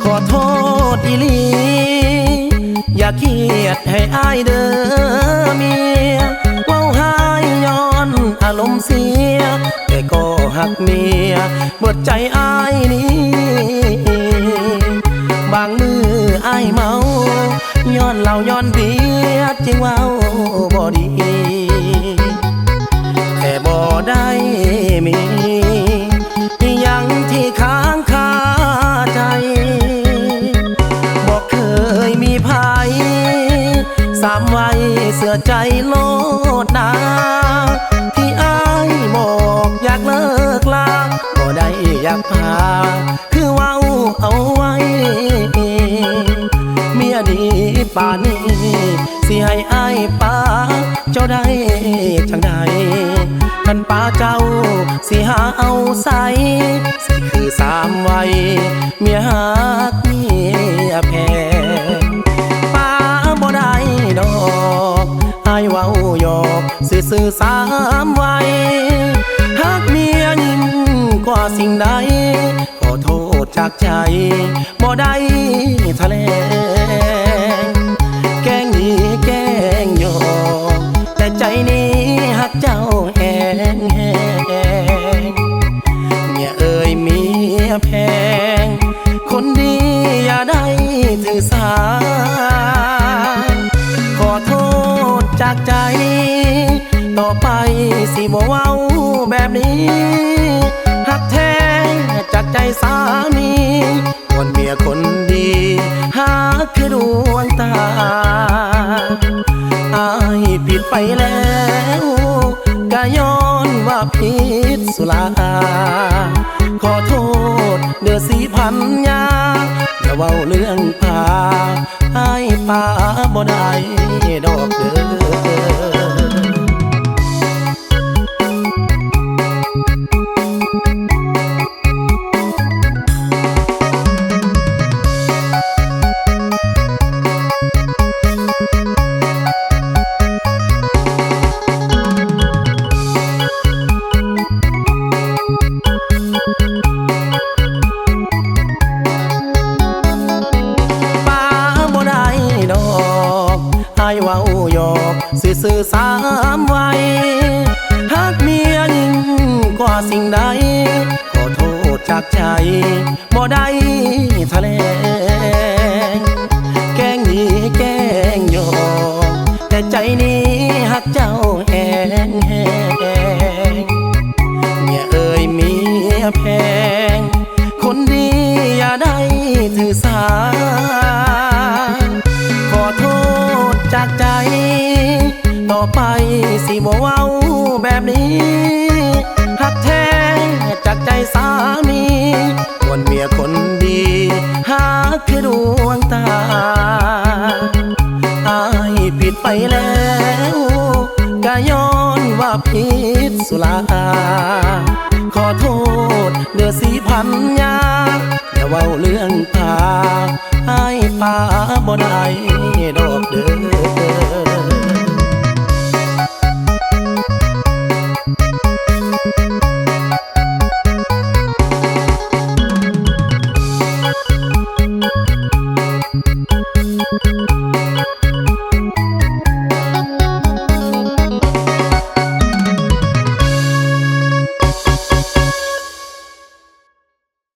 ขอโทษอีหลีอย่าเครียดให้อายเด้อเมียเว้าหายย้อนอารมณ์เสียแต่ก็หักเมียเบิดใจอายนี้บางมืออายเมาย้อนเหล้าย้อนเบียร์จึงเว้าบ่ดีแต่บ่ได้มียังที่ค้างคาใจบอกเคยมีภัยสามวัยเสือใจโลดนาที่อายบอกอยากเลิกลาก็ได้อยากพาคือเว้าเอาไว้เมียดีป่านนี้สิให้อายป้าเจ้าได้จังใดท่านป้าเจ้าสิหาเอาใส่สิคือสามวัยเมียหักเมียแพงป้าบ่ได้ดอกอายเว้าหยอกซื่อสามวัยหักเมียยิ่งกว่าสิ่งใดขอโทษจากใจบ่ได้ทะเลแกล้งดีแกล้งหยอกแต่ใจนี้หักเจ้าแหงเมียเอ่ยเมียแพงคนดีอย่าได้ถือสาขอโทษจากใจต่อไปสิบ่เว้าแบบนี้หักแท้จากใจสามีคนเมียคนดีหาคือดวงตาอายผิดไปแล้วก็ย้อนว่าผิดสุราขอโทษเดือสีพันยาอย่าเว้าเรื่องป่าอายป่าบ่ได้ดอกเด้ออายเว้าหยอกซื่อสามวัยหักเมียยิ่งกว่าสิ่งใดขอโทษจากใจบ่ได้ทะเลแกล้งดีแกล้งหยอกแต่ใจนี้หักเจ้าแหงเมียเอ่ยเมียแพงคนดีอย่าได้ถือสาขอโทษจากใจต่อไปสิบ่เว้าแบบนี้หักแท้จากใจสามีคนเมียคนดีหาคือดวงตาอายผิดไปแล้วก็ย้อนว่าผิดสุราขอโทษเดือสีพันยาอย่าเว้าเรื่องป่าอายป่าบ่ได้ดอกเด้อ